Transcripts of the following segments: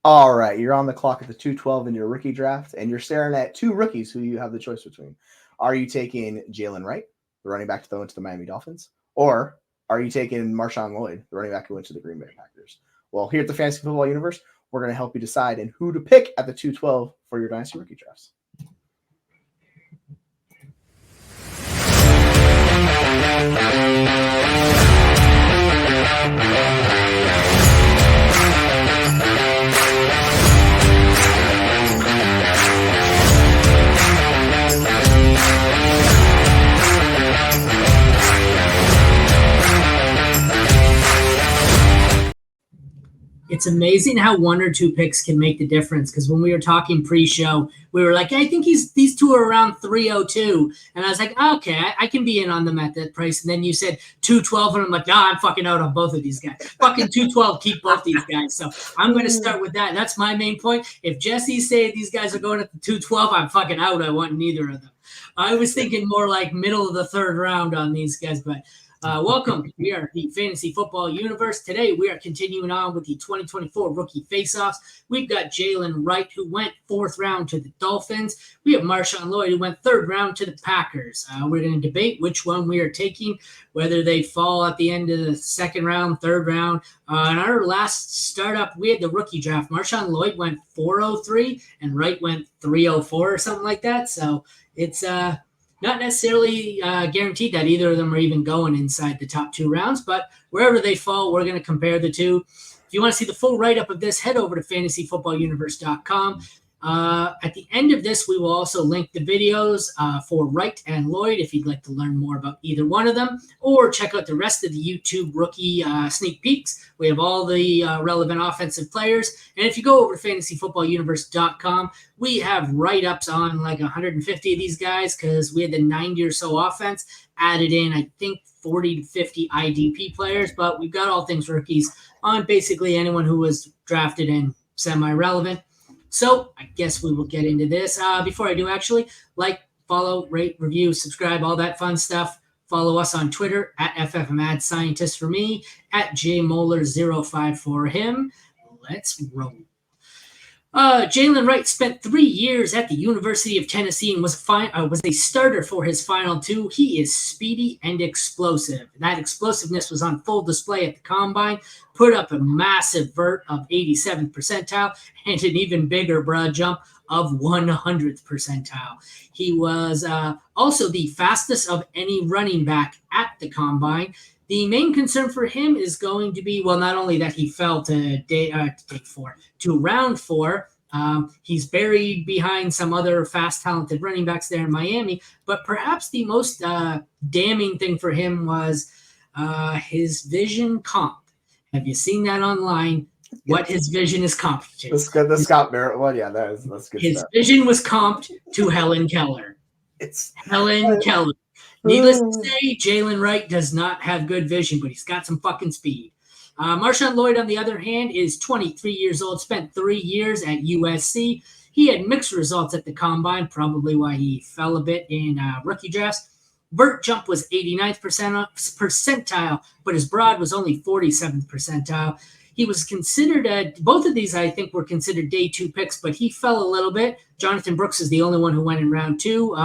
All right, you're on the clock at the 212 in your rookie draft, and you're staring at two rookies who you have the choice between. Are you taking Jaylen Wright, the running back to throw into the Miami Dolphins, or are you taking MarShawn Lloyd, the running back who went to the Green Bay Packers? Well, here at the Fantasy Football Universe, we're going to help you decide and who to pick at the 212 for your dynasty rookie drafts. It's amazing how one or two picks can make the difference. Because when we were talking pre-show, we were like, I think these two are around 302. And I was like, okay, I can be in on them at that price. And then you said 212, and I'm like, I'm fucking out on both of these guys. Fucking 212, keep both these guys. So I'm going to start with that. That's my main point. If Jesse say these guys are going at the 212, I'm fucking out. I want neither of them. I was thinking more like middle of the third round on these guys, but welcome. We are the Fantasy Football Universe. Today, we are continuing on with the 2024 Rookie Faceoffs. We've got Jaylen Wright, who went 4th round to the Dolphins. We have MarShawn Lloyd, who went 3rd round to the Packers. We're going to debate which one we are taking, whether they fall at the end of the 2nd round, 3rd round. In our last startup, we had the rookie draft. MarShawn Lloyd went 403, and Wright went 304 or something like that. So it's not necessarily guaranteed that either of them are even going inside the top 2 rounds, but wherever they fall, we're going to compare the two. If you want to see the full write-up of this, head over to fantasyfootballuniverse.com. At the end of this, we will also link the videos for Wright and Lloyd if you'd like to learn more about either one of them, or check out the rest of the YouTube rookie sneak peeks. We have all the relevant offensive players. And if you go over to fantasyfootballuniverse.com, we have write-ups on like 150 of these guys because we had the 90 or so offense added in, I think, 40 to 50 IDP players, but we've got all things rookies on basically anyone who was drafted and semi-relevant. So I guess we will get into this. Before I do, actually, like, follow, rate, review, subscribe, all that fun stuff. Follow us on Twitter at FFMAdScientist for me, at JMoller05 for him. Let's roll. Jaylen Wright spent 3 years at the University of Tennessee and was a starter for his final 2. He is speedy and explosive. That explosiveness was on full display at the Combine, put up a massive vert of 87th percentile and an even bigger broad jump of 100th percentile. He was also the fastest of any running back at the Combine. The main concern for him is going to be, well, not only that he fell to round 4, he's buried behind some other fast, talented running backs there in Miami, but perhaps the most damning thing for him was his vision comp. Have you seen that online? What his vision is comped to? The Scott Barrett one, yeah, that's good. His stuff. vision was comped to Helen Keller. It's Helen Keller. Needless to say, Jaylen Wright does not have good vision, but he's got some fucking speed. MarShawn Lloyd, on the other hand, is 23 years old, spent 3 years at USC. He had mixed results at the Combine, probably why he fell a bit in rookie drafts. Vert jump was 89th percentile, but his broad was only 47th percentile. He was considered, both of these I think were considered day 2 picks, but he fell a little bit. Jonathan Brooks is the only one who went in round 2.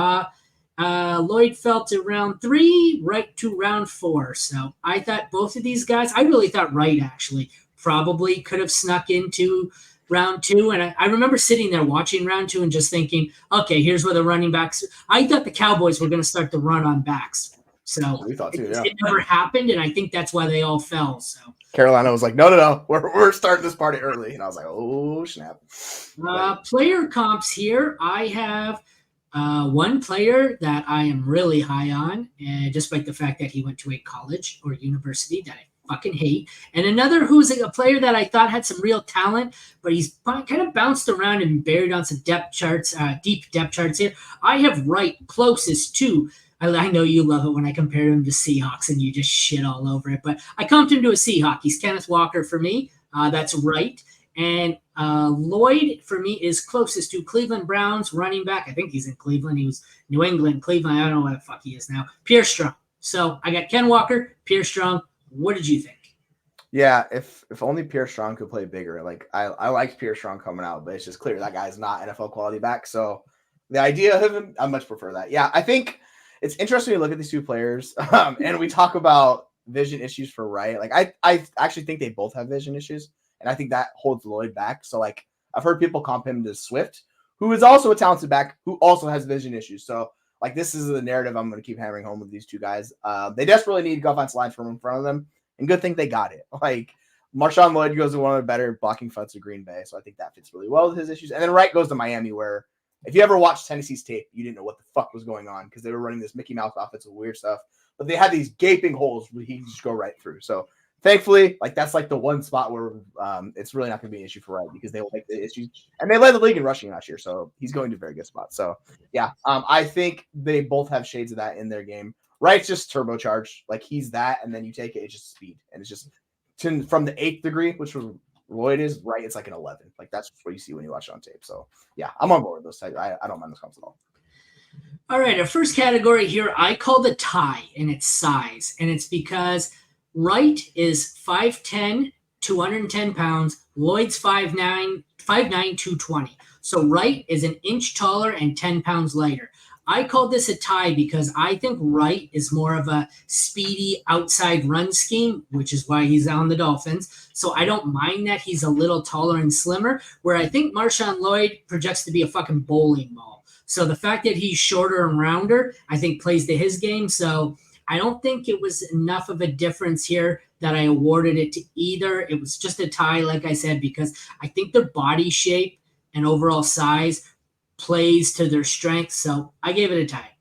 Lloyd fell to round 3, Wright to round 4. So I thought both of these guys, I really thought Wright actually probably could have snuck into round 2. And I remember sitting there watching round 2 and just thinking, okay, here's where the running backs, I thought the Cowboys were going to start the run on backs. So we thought too, yeah. It never happened, and I think that's why they all fell. So Carolina was like, no, we're starting this party early, and I was like, oh snap. Player comps here, I have one player that I am really high on, and despite the fact that he went to a college or university that I fucking hate, and another who's a player that I thought had some real talent, but he's kind of bounced around and buried on some depth charts, deep depth charts here. I have Wright closest to. I know you love it when I compare him to Seahawks and you just shit all over it, but I comped him to a Seahawk. He's Kenneth Walker for me. That's Wright. And Lloyd, for me, is closest to Cleveland Browns running back. I think he's in Cleveland. He was New England, Cleveland. I don't know what the fuck he is now. Pierre Strong. So I got Ken Walker, Pierre Strong. What did you think? Yeah, if only Pierre Strong could play bigger. Like I liked Pierre Strong coming out, but it's just clear that guy's not NFL quality back. So the idea of him, I much prefer that. Yeah, I think it's interesting to look at these two players, and we talk about vision issues for Wright. Like I actually think they both have vision issues, and I think that holds Lloyd back. So like I've heard people comp him to Swift, who is also a talented back who also has vision issues. So like this is the narrative I'm going to keep hammering home with these two guys. They desperately need offensive line from in front of them. And good thing they got it. Like MarShawn Lloyd goes to one of the better blocking fronts of Green Bay. So I think that fits really well with his issues. And then Wright goes to Miami, where if you ever watched Tennessee's tape, you didn't know what the fuck was going on because they were running this Mickey Mouse offense with weird stuff. But they had these gaping holes where he could just go right through. So thankfully, like that's like the one spot where it's really not going to be an issue for Wright because they will take the issues. And they led the league in rushing last year. So he's going to a very good spot. So yeah, I think they both have shades of that in their game. Wright's just turbocharged. Like he's that, and then you take it, it's just speed. And it's just from the 8th degree, which was Lloyd is, Wright, it's like an 11. Like that's what you see when you watch it on tape. So yeah, I'm on board with those types. I don't mind those comps at all. All right, our first category here, I call the tie, and it's size. And it's because Wright is 5'10", 210 pounds. Lloyd's 5'9", 220. So Wright is an inch taller and 10 pounds lighter. I called this a tie because I think Wright is more of a speedy outside run scheme, which is why he's on the Dolphins. So I don't mind that he's a little taller and slimmer, where I think MarShawn Lloyd projects to be a fucking bowling ball. So the fact that he's shorter and rounder, I think plays to his game. So I don't think it was enough of a difference here that I awarded it to either. It was just a tie, like I said, because I think their body shape and overall size plays to their strength. So I gave it a tie.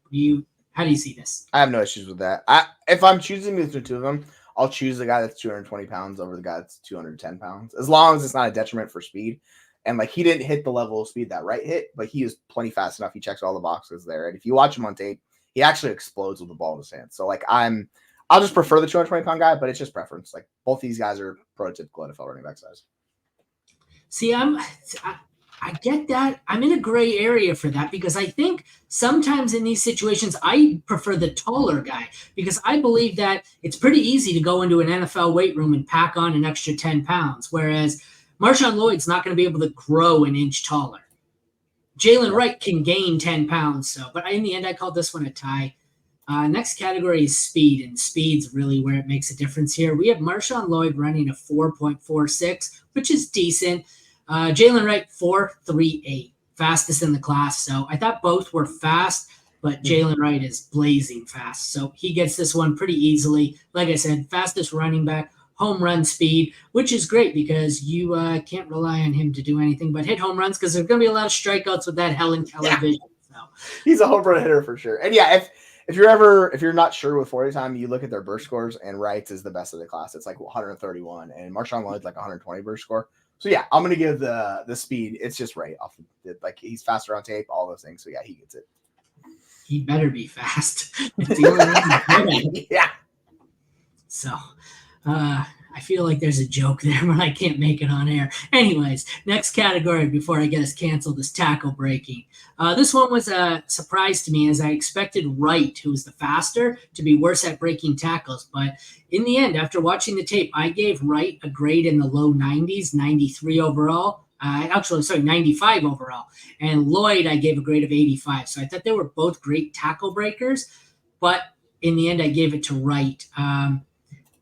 How do you see this? I have no issues with that. If I'm choosing between two of them, I'll choose the guy that's 220 pounds over the guy that's 210 pounds, as long as it's not a detriment for speed. And like he didn't hit the level of speed that Wright hit, but he is plenty fast enough. He checks all the boxes there. And if you watch him on tape, he actually explodes with the ball in his hand. So like I'll just prefer the 220 pound guy, but it's just preference. Like both these guys are prototypical NFL running back size. See, I get that. I'm in a gray area for that because I think sometimes in these situations, I prefer the taller guy because I believe that it's pretty easy to go into an NFL weight room and pack on an extra 10 pounds, whereas MarShawn Lloyd's not going to be able to grow an inch taller. Jaylen Wright can gain 10 pounds. But in the end, I called this one a tie. Next category is speed, and speed's really where it makes a difference here. We have MarShawn Lloyd running a 4.46, which is decent. Jaylen Wright, 4.38, fastest in the class. So I thought both were fast, but Jaylen Wright is blazing fast. So he gets this one pretty easily. Like I said, fastest running back, home run speed, which is great because you can't rely on him to do anything but hit home runs because there's going to be a lot of strikeouts with that Helen Keller vision. So he's a home run hitter for sure. And yeah, if you're not sure with 40 time, you look at their burst scores, and Wright's is the best of the class. It's like 131, and MarShawn Lloyd's like 120 burst score. So yeah, I'm gonna give the speed. It's just right off the, like he's faster on tape, all those things. So yeah, he gets it. He better be fast. Yeah. So I feel like there's a joke there, but I can't make it on air. Anyways, next category before I get us canceled is tackle breaking. This one was a surprise to me as I expected Wright, who was the faster, to be worse at breaking tackles. But in the end, after watching the tape, I gave Wright a grade in the low 90s, 93 overall. 95 overall. And Lloyd, I gave a grade of 85. So I thought they were both great tackle breakers. But in the end, I gave it to Wright.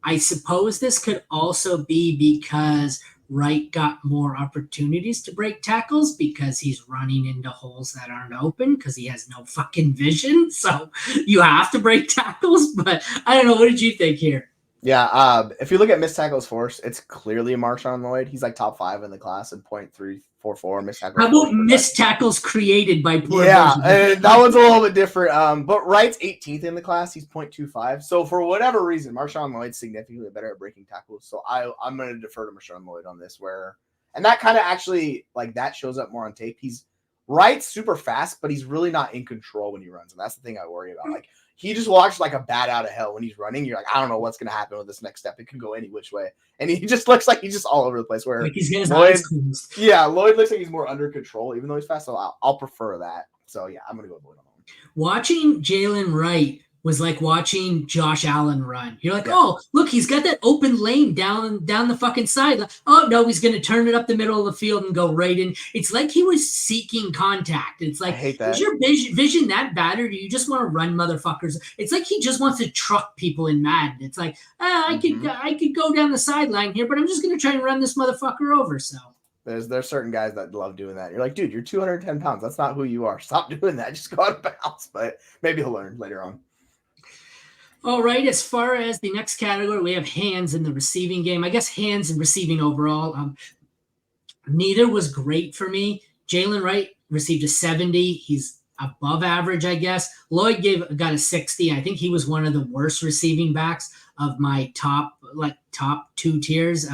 I suppose this could also be because Wright got more opportunities to break tackles because he's running into holes that aren't open because he has no fucking vision. So you have to break tackles. But I don't know. What did you think here? Yeah, if you look at missed tackles force, it's clearly MarShawn Lloyd. He's like top 5 in the class in .344 missed tackles. How about missed tackles created by poor vision? And that one's a little bit different. But Wright's 18th in the class. He's .25. So for whatever reason, MarShawn Lloyd's significantly better at breaking tackles. So I'm going to defer to MarShawn Lloyd on this. And that kind of actually, like, that shows up more on tape. Wright's super fast, but he's really not in control when he runs. And that's the thing I worry about. Like, he just walks like a bat out of hell when he's running. You're like, I don't know what's going to happen with this next step. It could go any which way. And he just looks like he's just all over the place. Where like he's getting his eyes closed. Yeah, Lloyd looks like he's more under control, even though he's fast. So I'll prefer that. So yeah, I'm going to go with Lloyd on that one. Watching Jaylen Wright was like watching Josh Allen run. You're like, Yeah. oh, look, he's got that open lane down the fucking side. Oh, no, he's going to turn it up the middle of the field and go right in. It's like he was seeking contact. It's I like, hate that. is your vision that bad, or do you just want to run motherfuckers? It's like he just wants to truck people in Madden. It's like, I could go down the sideline here, but I'm just going to try and run this motherfucker over, so. There's certain guys that love doing that. You're like, dude, you're 210 pounds. That's not who you are. Stop doing that. Just go out of bounds. But maybe he'll learn later on. All right, as far as the next category, we have hands in the receiving game. I guess hands and receiving overall. Neither was great for me. Jaylen Wright received a 70. He's above average, I guess. Lloyd got a 60. I think he was one of the worst receiving backs of my top two tiers.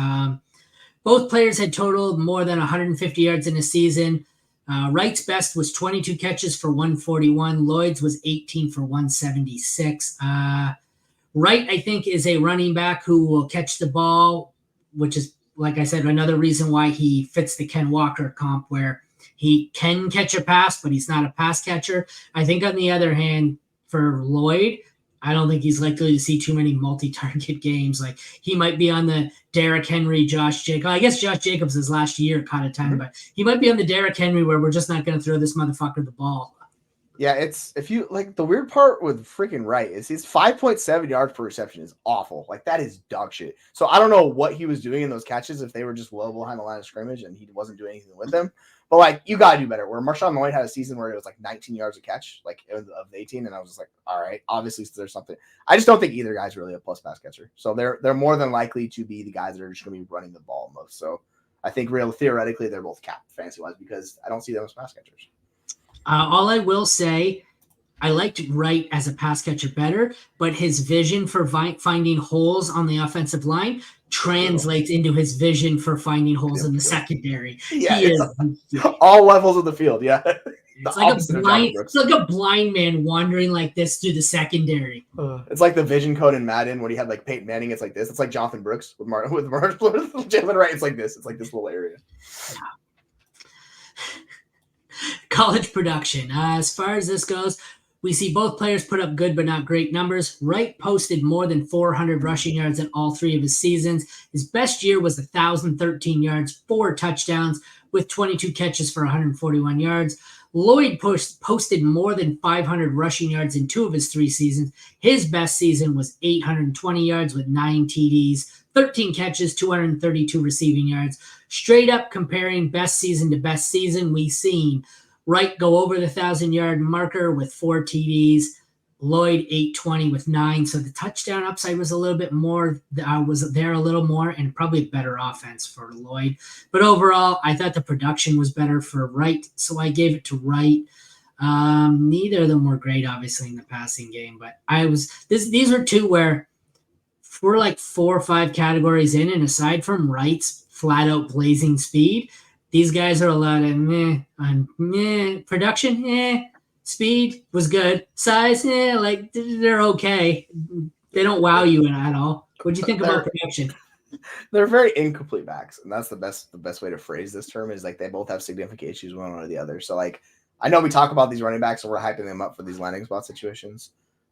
Both players had totaled more than 150 yards in a season. Wright's best was 22 catches for 141. Lloyd's was 18 for 176. Wright, I think, is a running back who will catch the ball, which is, like I said, another reason why he fits the Ken Walker comp, where he can catch a pass, but he's not a pass catcher. I think, on the other hand, for Lloyd, I don't think he's likely to see too many multi-target games. Like, he might be on the Derrick Henry, Josh Jacobs. I guess Josh Jacobs his last year caught a ton, but he might be on the Derrick Henry where we're just not going to throw this motherfucker the ball. Yeah, it's if you like the weird part with freaking Wright is his 5.7 yards per reception is awful. Like, that is dog shit. So I don't know what he was doing in those catches, if they were just well behind the line of scrimmage and he wasn't doing anything with them. But like, you gotta do better. Where MarShawn Lloyd had a season where it was like 19 yards a catch, like of 18, and I was just like, all right, obviously there's something. I just don't think either guy's really a plus pass catcher. So they're more than likely to be the guys that are just gonna be running the ball most. So I think theoretically they're both capped fantasy wise because I don't see them as pass catchers. All I will say, I liked Wright as a pass catcher better, but his vision for finding holes on the offensive line translates into his vision for finding holes in the secondary. Yeah, all levels of the field. Yeah, it's like a blind man wandering like this through the secondary. It's like the vision code in Madden when he had like Peyton Manning. It's like this. It's like Jonathan Brooks with Jaylen Wright. It's like this. It's like this little area. Yeah. College production. As far as this goes, we see both players put up good but not great numbers. Wright posted more than 400 rushing yards in all three of his seasons. His best year was 1,013 yards, 4 touchdowns, with 22 catches for 141 yards. Lloyd posted more than 500 rushing yards in 2 of his 3 seasons. His best season was 820 yards with 9 TDs, 13 catches, 232 receiving yards. Straight up comparing best season to best season, we've seen Wright go over the 1,000-yard marker with 4 TDs, Lloyd 820 with 9. So the touchdown upside was a little bit more, and probably a better offense for Lloyd. But overall, I thought the production was better for Wright, so I gave it to Wright. Neither of them were great, obviously, in the passing game, but these are two where we're like 4 or 5 categories in, and aside from Wright's flat-out blazing speed, these guys are a lot of meh. Production, speed was good. Size, like they're okay. They don't wow you at all. What do you think about production? They're very incomplete backs, and that's the best way to phrase this term is like they both have significant issues one or the other. So like, I know we talk about these running backs and we're hyping them up for these landing spot situations.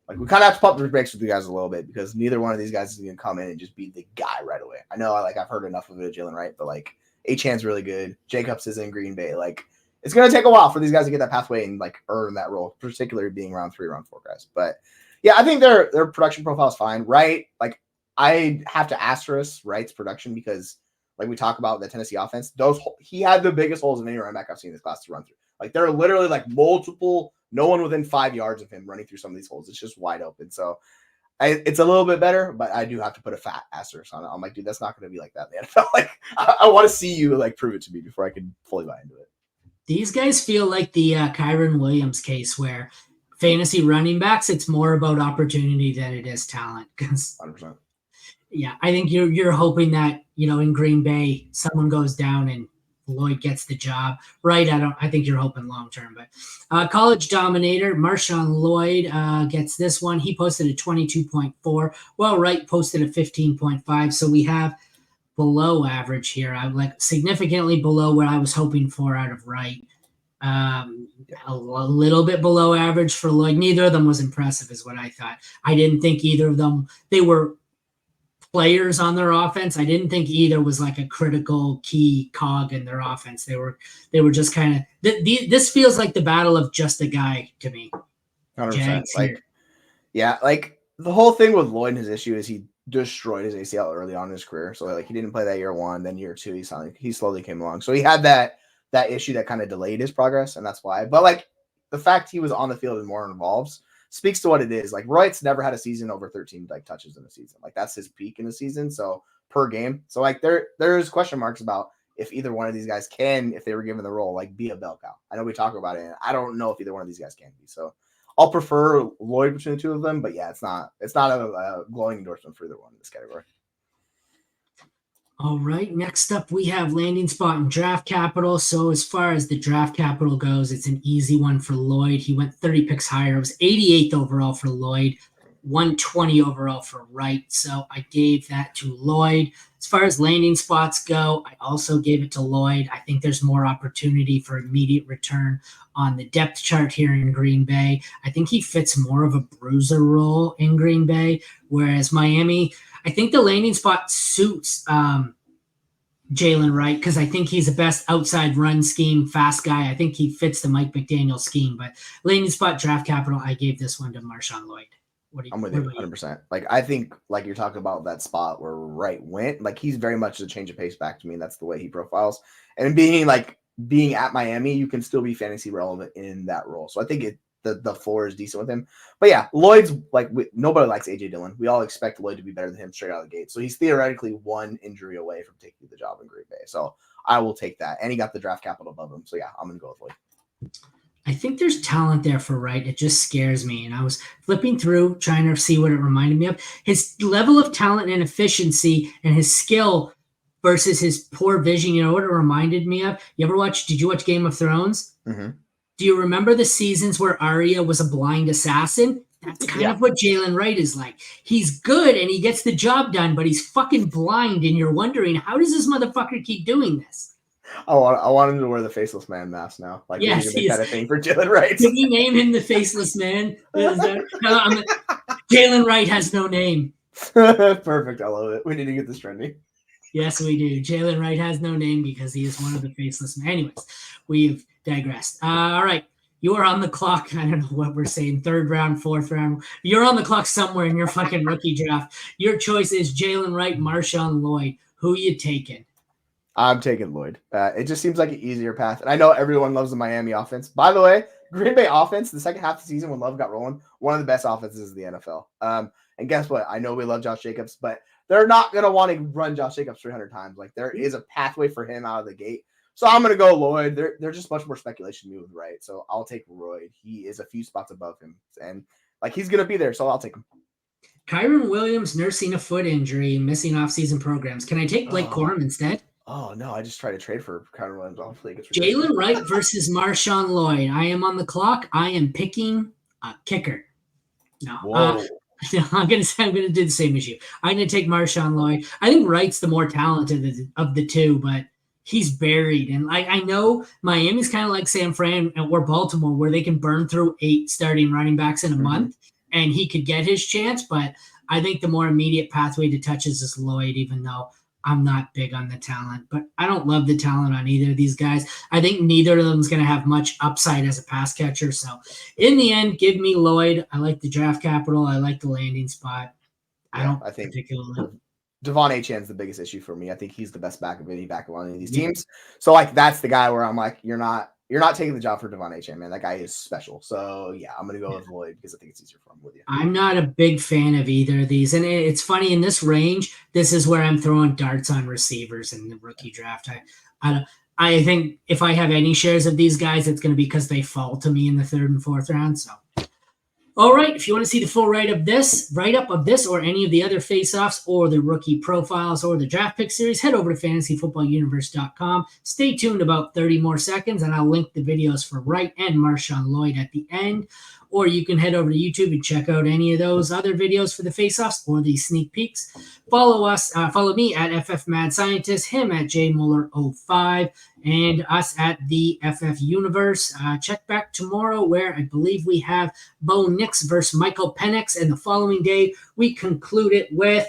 Like, we kind of have to pump the brakes with you guys a little bit because neither one of these guys is going to come in and just be the guy right away. I know, like, I've heard enough of it, Jaylen Wright, but like, Achan's really good. Jacobs is in Green Bay. Like, it's going to take a while for these guys to get that pathway and like earn that role, particularly being round 3, round 4 guys. But yeah, I think their production profile is fine. Wright, like, I have to asterisk Wright's production because, like we talk about the Tennessee offense, he had the biggest holes of any running back I've seen in this class to run through. Like, there are literally like multiple, no one within 5 yards of him running through some of these holes. It's just wide open. So it's a little bit better, but I do have to put a fat asterisk on it. I'm like, dude, that's not going to be like that in the NFL. Like, I want to see you like prove it to me before I can fully buy into it. These guys feel like the Kyron Williams case where fantasy running backs, it's more about opportunity than it is talent. 100%. Yeah, I think you're hoping that, in Green Bay, someone goes down and Lloyd gets the job. Right, I think you're hoping long term. But college dominator, MarShawn Lloyd gets this one. He posted a 22.4. Well, Wright posted a 15.5. So we have below average here. I'm like significantly below what I was hoping for out of Wright. A little bit below average for Lloyd. Neither of them was impressive, is what I thought. I didn't think either of them, they were players on their offense. I didn't think either was like a critical key cog in their offense. They were just kind of, this feels like the battle of just a guy to me. 100%. Like, yeah, like the whole thing with Lloyd and his issue is he destroyed his ACL early on in his career. So like he didn't play that year one, then year two, he slowly came along. So he had that issue that kind of delayed his progress, and that's why. But like the fact he was on the field and more involved speaks to what it is. Like Wright's never had a season over 13 like touches in a season. Like that's his peak in the season. So per game. So like there's question marks about if either one of these guys can, if they were given the role, like be a bell cow. I know we talk about it, and I don't know if either one of these guys can be. So I'll prefer Lloyd between the two of them, but yeah, it's not a glowing endorsement for either one in this category. All right, next up we have landing spot and draft capital. So as far as the draft capital goes, it's an easy one for Lloyd. He went 30 picks higher. It was 88th overall for Lloyd, 120 overall for Wright. So I gave that to Lloyd. As far as landing spots go, I also gave it to Lloyd. I think there's more opportunity for immediate return on the depth chart here in Green Bay. I think he fits more of a bruiser role in Green Bay, whereas Miami, I think the landing spot suits Jaylen Wright because I think he's the best outside run scheme, fast guy. I think he fits the Mike McDaniel scheme. But landing spot draft capital, I gave this one to MarShawn Lloyd. I'm with you 100%. Like I think like you're talking about that spot where Wright went, like he's very much a change of pace back to me. And that's the way he profiles. And being at Miami, you can still be fantasy relevant in that role. So I think the floor is decent with him. But yeah, Lloyd's like nobody likes AJ Dillon. We all expect Lloyd to be better than him straight out of the gate. So he's theoretically one injury away from taking the job in Green Bay. So I will take that. And he got the draft capital above him. So yeah, I'm gonna go with Lloyd. I think there's talent there for Wright. It just scares me. And I was flipping through, trying to see what it reminded me of. His level of talent and efficiency and his skill versus his poor vision. You know what it reminded me of? Did you watch Game of Thrones? Mm-hmm. Do you remember the seasons where Arya was a blind assassin? That's kind of what Jaylen Wright is like. He's good and he gets the job done, but he's fucking blind. And you're wondering, how does this motherfucker keep doing this? I want him to wear the faceless man mask now. Like, yes, he kind of thing for Jaylen Wright. Did we name him the faceless man? Jaylen Wright has no name. Perfect. I love it. We need to get this trending. Yes, we do. Jaylen Wright has no name because he is one of the faceless men. Anyways, we've digressed. All right. You are on the clock. I don't know what we're saying. Third round, fourth round. You're on the clock somewhere in your fucking rookie draft. Your choice is Jaylen Wright, MarShawn Lloyd. Who you taking? I'm taking Lloyd. It just seems like an easier path. And I know everyone loves the Miami offense. By the way, Green Bay offense, the second half of the season when Love got rolling, one of the best offenses in the NFL. And guess what? I know we love Josh Jacobs, but they're not going to want to run Josh Jacobs 300 times. Like there is a pathway for him out of the gate. So I'm going to go Lloyd. There's just much more speculation to me with Wright. So I'll take Lloyd. He is a few spots above him. And like he's going to be there. So I'll take him. Kyron Williams nursing a foot injury, missing off-season programs. Can I take Blake Corum instead? Oh, no, I just tried to trade for Kyron Williams. Hopefully it gets Jaylen Wright versus MarShawn Lloyd. I am on the clock. I am picking a kicker. No, I'm gonna do the same as you. I'm gonna take MarShawn Lloyd. I think Wright's the more talented of the two, but he's buried. And I know Miami's kind of like San Fran or Baltimore, where they can burn through 8 starting running backs in a month, and he could get his chance. But I think the more immediate pathway to touches is Lloyd, even though I'm not big on the talent, but I don't love the talent on either of these guys. I think neither of them is going to have much upside as a pass catcher. So in the end, give me Lloyd. I like the draft capital. I like the landing spot. I think particularly. Devon Achane's the biggest issue for me. I think he's the best back of any backup on any of these teams. So like that's the guy where I'm like, you're not taking the job for Devon Achane, man. That guy is special. So yeah, I'm gonna go with Lloyd because I think it's easier for him with you. I'm not a big fan of either of these, and it's funny in this range. This is where I'm throwing darts on receivers in the rookie draft. I think if I have any shares of these guys, it's going to be because they fall to me in the 3rd and 4th round. So. All right, if you want to see the full write-up of this or any of the other face-offs or the rookie profiles or the draft pick series, head over to fantasyfootballuniverse.com. Stay tuned about 30 more seconds, and I'll link the videos for Wright and MarShawn Lloyd at the end. Or you can head over to YouTube and check out any of those other videos for the face-offs or the sneak peeks. Follow me at FF Mad Scientist, him at JMuller05, and us at the FF Universe. Check back tomorrow where I believe we have Bo Nix versus Michael Penix, and the following day we conclude it with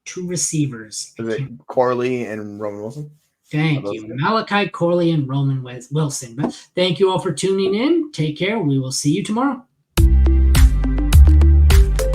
2 receivers. Is it Corley and Roman Wilson? Thank you. Malachi Corley and Roman Wilson. But thank you all for tuning in. Take care. We will see you tomorrow.